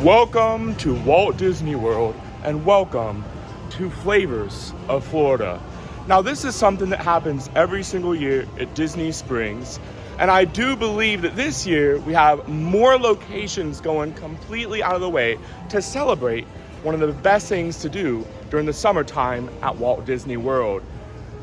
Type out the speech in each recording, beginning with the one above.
Welcome to Walt Disney World and welcome to Flavors of Florida. Now this is something that happens every single year at Disney Springs, and I do believe that this year we have more locations going completely out of the way to celebrate one of the best things to do during the summertime at Walt Disney World.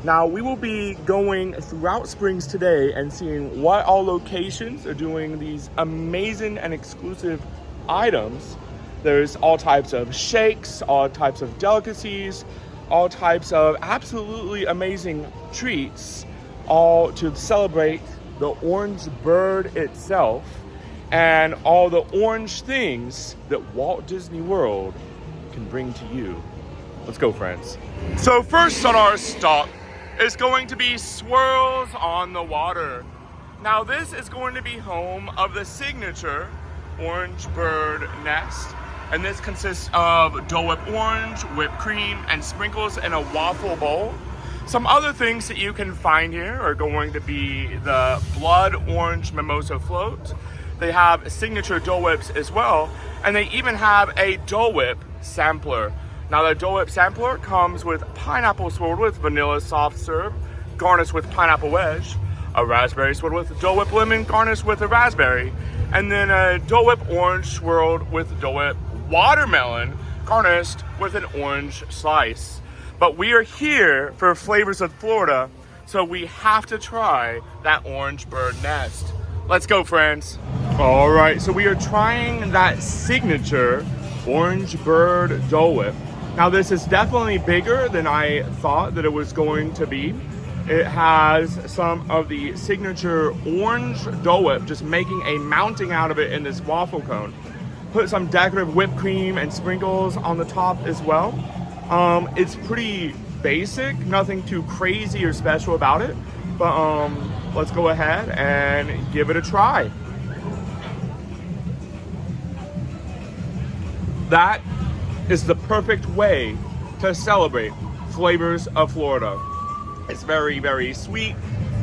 Now we will be going throughout Springs today and seeing what all locations are doing these amazing and exclusive items. There's all types of shakes, all types of delicacies, all types of absolutely amazing treats, all to celebrate the orange bird itself and all the orange things that Walt Disney World can bring to you. Let's go, friends. So first on our stop is going to be Swirls on the Water. Now this is going to be home of the signature orange bird nest, and this consists of Dole Whip orange, whipped cream, and sprinkles in a waffle bowl. Some other things that you can find here are going to be the blood orange mimosa float. They have signature Dole Whips as well, and they even have a Dole Whip sampler. Now the Dole Whip sampler comes with pineapple swirled with vanilla soft serve, garnished with pineapple wedge, a raspberry swirled with Dole Whip lemon, garnished with a raspberry, and then a Dole Whip orange swirled with Dole Whip watermelon, garnished with an orange slice. But we are here for Flavors of Florida, so we have to try that orange bird nest. Let's go, friends. All right, so we are trying that signature orange bird Dole Whip. Now this is definitely bigger than I thought that it was going to be. It has some of the signature orange Dole Whip, just making a mounting out of it in this waffle cone. Put some decorative whipped cream and sprinkles on the top as well. It's pretty basic, nothing too crazy or special about it, but let's go ahead and give it a try. That is the perfect way to celebrate Flavors of Florida. It's very, very sweet,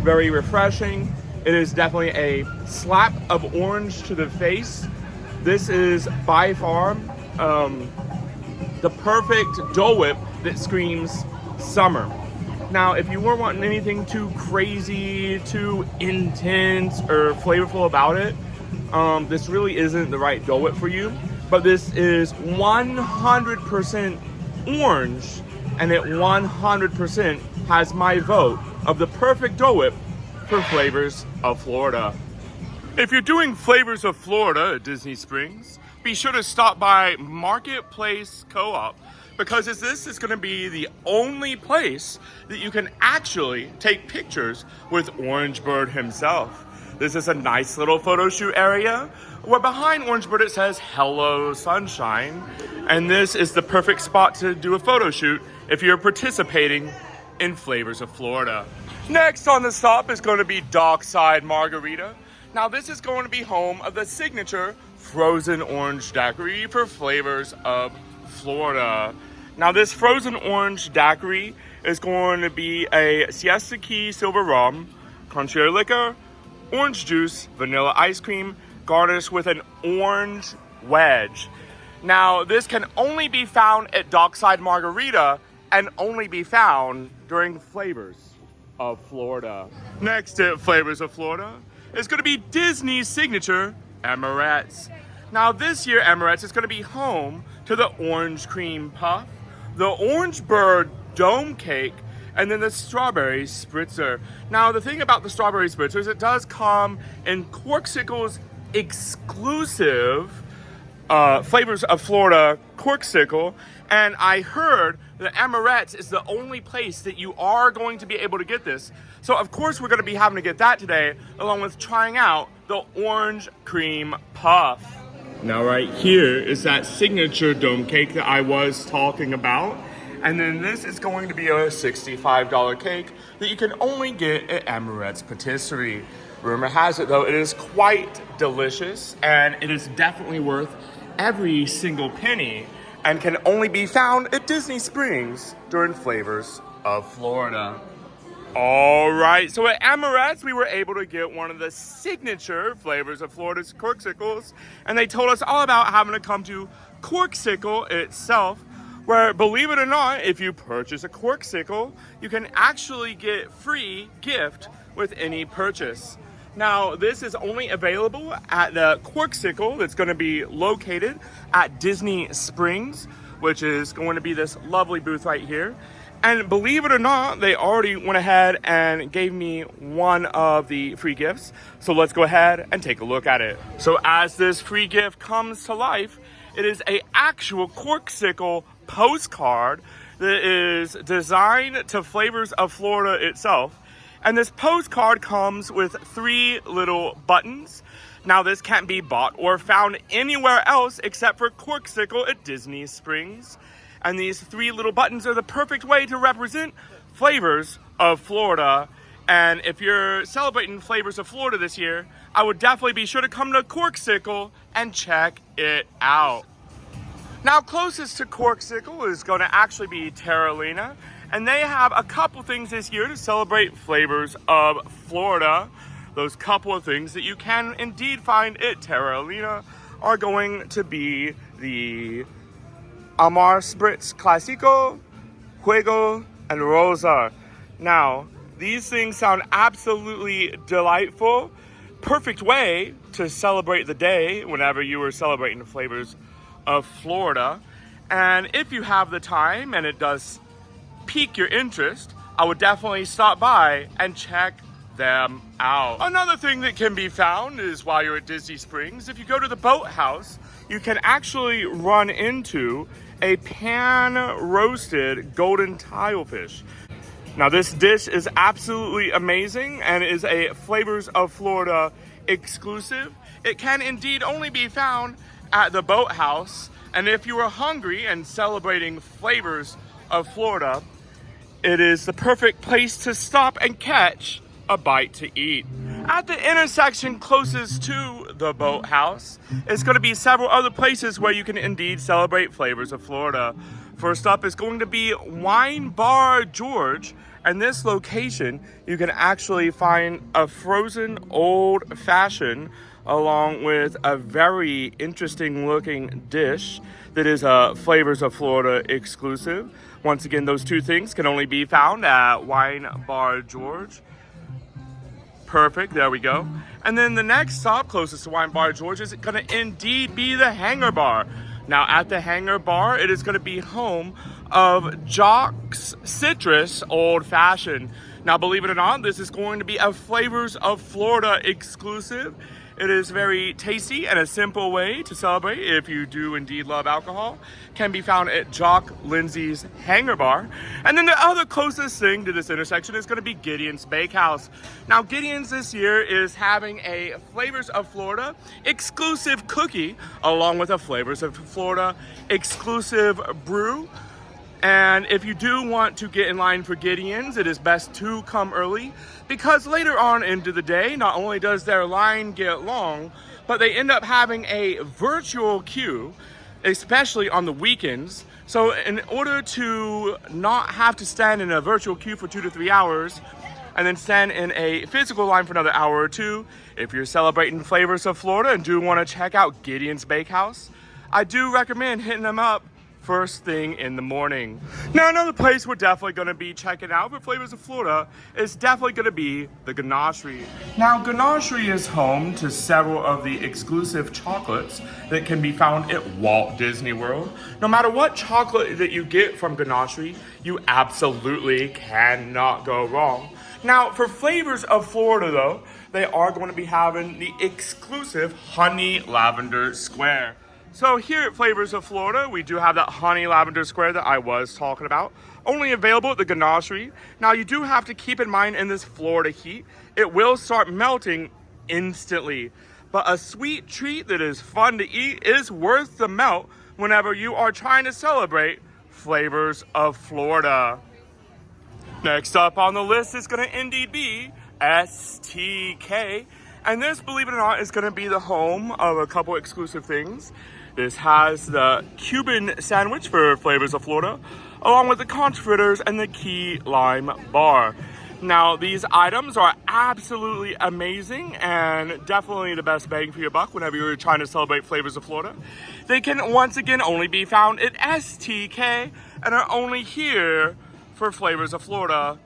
very refreshing. It is definitely a slap of orange to the face. This is by far the perfect Dole Whip that screams summer. Now, if you weren't wanting anything too crazy, too intense, or flavorful about it, this really isn't the right Dole Whip for you. But this is 100% orange, and it 100% has my vote of the perfect Dole Whip for Flavors of Florida. If you're doing Flavors of Florida at Disney Springs, be sure to stop by Marketplace Co-op, because this is going to be the only place that you can actually take pictures with Orange Bird himself. This is a nice little photo shoot area where behind Orange Bird it says "Hello Sunshine," and this is the perfect spot to do a photo shoot if you're participating in Flavors of Florida. Next on the stop is going to be Dockside Margarita. Now this is going to be home of the signature frozen orange daiquiri for Flavors of Florida. Now this frozen orange daiquiri is going to be a Siesta Key silver rum, concierge liquor, orange juice, vanilla ice cream, garnished with an orange wedge. Now this can only be found at Dockside Margarita and only be found during Flavors of Florida. Next at Flavors of Florida is going to be Disney's signature Amarettes. Now this year Amarettes is going to be home to the orange cream puff, the orange bird dome cake, and then the strawberry spritzer. Now the thing about the strawberry spritzer is it does come in Corksicle's exclusive Flavors of Florida Corksicle, and I heard that Amarettes is the only place that you are going to be able to get this. So of course we're going to be having to get that today, along with trying out the orange cream puff. Now right here is that signature dome cake that I was talking about. And then this is going to be a $65 cake that you can only get at Amarette's Patisserie. Rumor has it though, it is quite delicious and it is definitely worth every single penny and can only be found at Disney Springs during Flavors of Florida. All right, so at Amorette's, we were able to get one of the signature flavors of Florida's corksicles, and they told us all about having to come to Corksicle itself, where, believe it or not, if you purchase a corksicle, you can actually get free gift with any purchase. Now, this is only available at the Corksicle that's going to be located at Disney Springs, which is going to be this lovely booth right here. And believe it or not, they already went ahead and gave me one of the free gifts. So let's go ahead and take a look at it. So as this free gift comes to life, it is an actual Corksicle postcard that is designed to Flavors of Florida itself. And this postcard comes with 3 little buttons. Now this can't be bought or found anywhere else except for Corksicle at Disney Springs. And these 3 little buttons are the perfect way to represent Flavors of Florida. And if you're celebrating Flavors of Florida this year, I would definitely be sure to come to Corksicle and check it out. Now, closest to Corksicle is going to actually be Terralina. And they have a couple things this year to celebrate Flavors of Florida. Those couple of things that you can indeed find at Terralina are going to be the Amar Spritz Clásico, Juego, and Rosa. Now, these things sound absolutely delightful. Perfect way to celebrate the day whenever you are celebrating the Flavors of Florida. And if you have the time and it does pique your interest, I would definitely stop by and check them out. Another thing that can be found is while you're at Disney Springs, if you go to the boathouse, you can actually run into a pan-roasted golden tilefish. Now this dish is absolutely amazing and is a Flavors of Florida exclusive. It can indeed only be found at the boathouse, and if you are hungry and celebrating Flavors of Florida, it is the perfect place to stop and catch a bite to eat. At the intersection closest to the boathouse is going to be several other places where you can indeed celebrate Flavors of Florida. First up is going to be Wine Bar George, and this location you can actually find a frozen old fashioned along with a very interesting looking dish that is a Flavors of Florida exclusive. Once again, those 2 things can only be found at Wine Bar George. Perfect, there we go. And then the next stop closest to Wine Bar George is going to indeed be the Hangar Bar. Now at the Hangar Bar, it is going to be home of Jock's Citrus Old Fashioned. Now believe it or not, this is going to be a Flavors of Florida exclusive. It is very tasty and a simple way to celebrate if you do indeed love alcohol. Can be found at Jock Lindsay's Hangar Bar. And then the other closest thing to this intersection is going to be Gideon's Bakehouse. Now Gideon's this year is having a Flavors of Florida exclusive cookie along with a Flavors of Florida exclusive brew. And if you do want to get in line for Gideon's, it is best to come early because later on into the day, not only does their line get long, but they end up having a virtual queue, especially on the weekends. So in order to not have to stand in a virtual queue for 2 to 3 hours and then stand in a physical line for another hour or 2, if you're celebrating Flavors of Florida and do want to check out Gideon's Bakehouse, I do recommend hitting them up first thing in the morning. Now another place we're definitely going to be checking out for Flavors of Florida is definitely going to be the Ganachery. Now Ganachery is home to several of the exclusive chocolates that can be found at Walt Disney World. No matter what chocolate that you get from Ganachery, you absolutely cannot go wrong. Now for Flavors of Florida though, they are going to be having the exclusive Honey Lavender Square. So here at Flavors of Florida, we do have that Honey Lavender Square that I was talking about, only available at the Ganachery. Now you do have to keep in mind in this Florida heat, it will start melting instantly. But a sweet treat that is fun to eat is worth the melt whenever you are trying to celebrate Flavors of Florida. Next up on the list is going to indeed be STK. And this, believe it or not, is going to be the home of a couple exclusive things. This has the Cuban sandwich for Flavors of Florida, along with the conch fritters and the key lime bar. Now, these items are absolutely amazing and definitely the best bang for your buck whenever you're trying to celebrate Flavors of Florida. They can once again only be found at STK and are only here for Flavors of Florida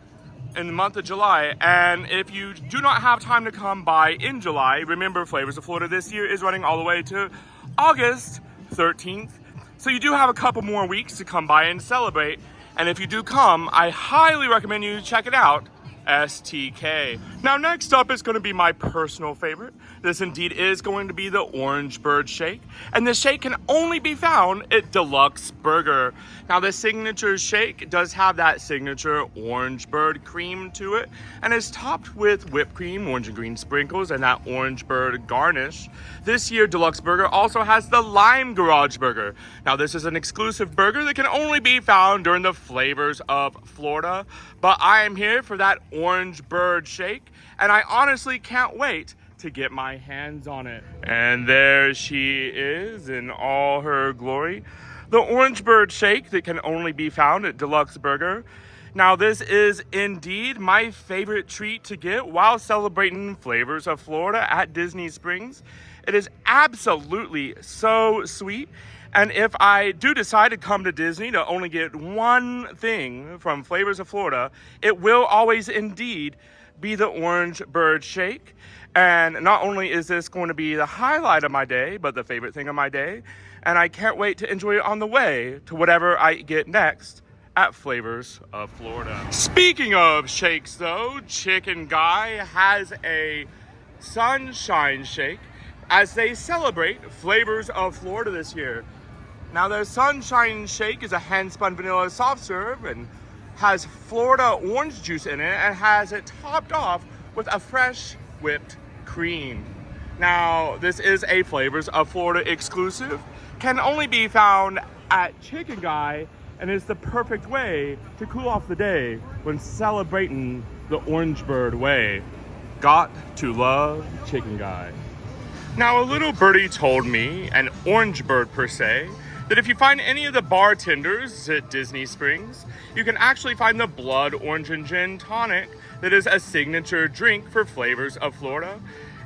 in the month of July. And if you do not have time to come by in July, remember Flavors of Florida this year is running all the way to August 13th. So you do have a couple more weeks to come by and celebrate. And if you do come, I highly recommend you check it out, STK. Now next up is going to be my personal favorite. This indeed is going to be the Orange Bird Shake. And this shake can only be found at Deluxe Burger. Now this signature shake does have that signature orange bird cream to it and is topped with whipped cream, orange and green sprinkles, and that orange bird garnish. This year Deluxe Burger also has the Lime Garage Burger. Now this is an exclusive burger that can only be found during the Flavors of Florida. But I am here for that Orange Bird Shake, and I honestly can't wait to get my hands on it. And there she is in all her glory. The Orange Bird Shake that can only be found at Deluxe Burger. Now this is indeed my favorite treat to get while celebrating Flavors of Florida at Disney Springs. It is absolutely so sweet. And if I do decide to come to Disney to only get one thing from Flavors of Florida, it will always indeed be the Orange Bird Shake. And not only is this going to be the highlight of my day, but the favorite thing of my day. And I can't wait to enjoy it on the way to whatever I get next at Flavors of Florida. Speaking of shakes though, Chicken Guy has a Sunshine Shake as they celebrate Flavors of Florida this year. Now their Sunshine Shake is a hand-spun vanilla soft serve and has Florida orange juice in it and has it topped off with a fresh whipped cream. Now this is a Flavors of Florida exclusive, can only be found at Chicken Guy, and is the perfect way to cool off the day when celebrating the Orange Bird way. Got to love Chicken Guy. Now a little birdie told me, an orange bird per se, that if you find any of the bartenders at Disney Springs, you can actually find the Blood Orange and Gin Tonic that is a signature drink for Flavors of Florida.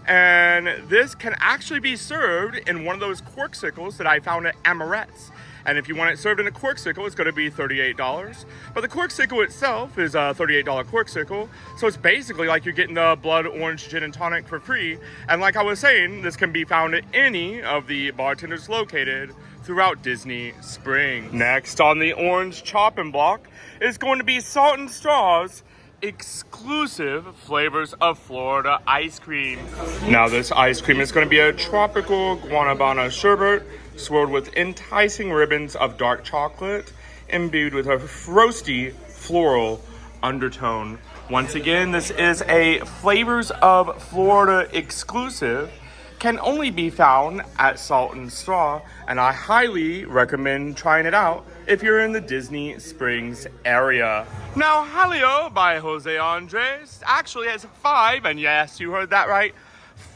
And this can actually be served in one of those corksicles that I found at Amorette's. And if you want it served in a corksicle, it's going to be $38. But the corksicle itself is a $38 corksicle. So it's basically like you're getting the Blood Orange Gin and Tonic for free. And like I was saying, this can be found at any of the bartenders located throughout Disney Springs. Next on the orange chopping block is going to be Salt and Straw's exclusive Flavors of Florida ice cream. Now this ice cream is going to be a tropical guanabana sherbet swirled with enticing ribbons of dark chocolate imbued with a roasty floral undertone. Once again, this is a Flavors of Florida exclusive, can only be found at Salt and Straw, and I highly recommend trying it out if you're in the Disney Springs area. Now, Jaleo by Jose Andres actually has 5, and yes, you heard that right,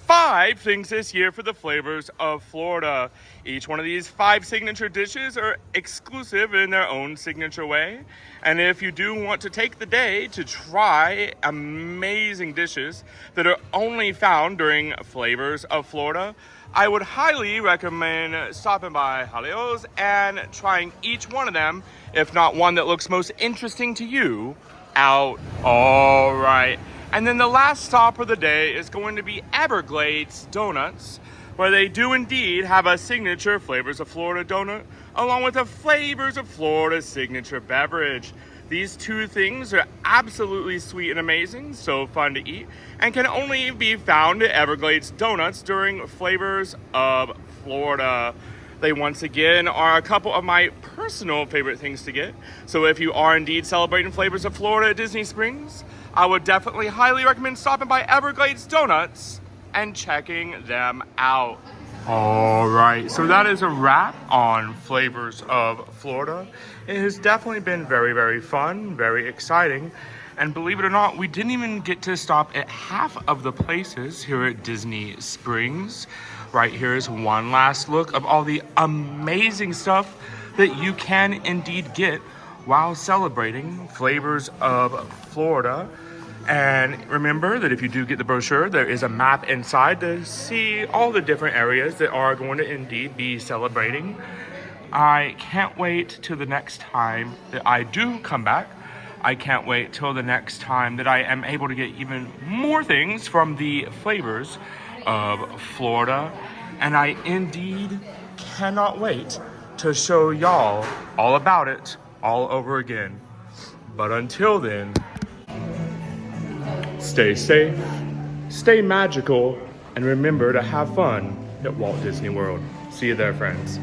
5 things this year for the Flavors of Florida. Each one of these 5 signature dishes are exclusive in their own signature way. And if you do want to take the day to try amazing dishes that are only found during Flavors of Florida, I would highly recommend stopping by Jaleo's and trying each one of them, if not one that looks most interesting to you, out. All right. And then the last stop of the day is going to be Everglades Donuts, where they do indeed have a signature Flavors of Florida donut, along with a Flavors of Florida signature beverage. These 2 things are absolutely sweet and amazing, so fun to eat, and can only be found at Everglades Donuts during Flavors of Florida. They once again are a couple of my personal favorite things to get. So if you are indeed celebrating Flavors of Florida at Disney Springs, I would definitely highly recommend stopping by Everglades Donuts and checking them out. All right, so that is a wrap on Flavors of Florida. It has definitely been very, very fun, very exciting. And believe it or not, we didn't even get to stop at half of the places here at Disney Springs. Right here is one last look of all the amazing stuff that you can indeed get while celebrating Flavors of Florida. And remember that if you do get the brochure, there is a map inside to see all the different areas that are going to indeed be celebrating. I can't wait till the next time that I do come back. I can't wait till the next time that I am able to get even more things from the flavors of Florida. And I indeed cannot wait to show y'all all about it all over again. But until then, stay safe, stay magical, and remember to have fun at Walt Disney World. See you there, friends.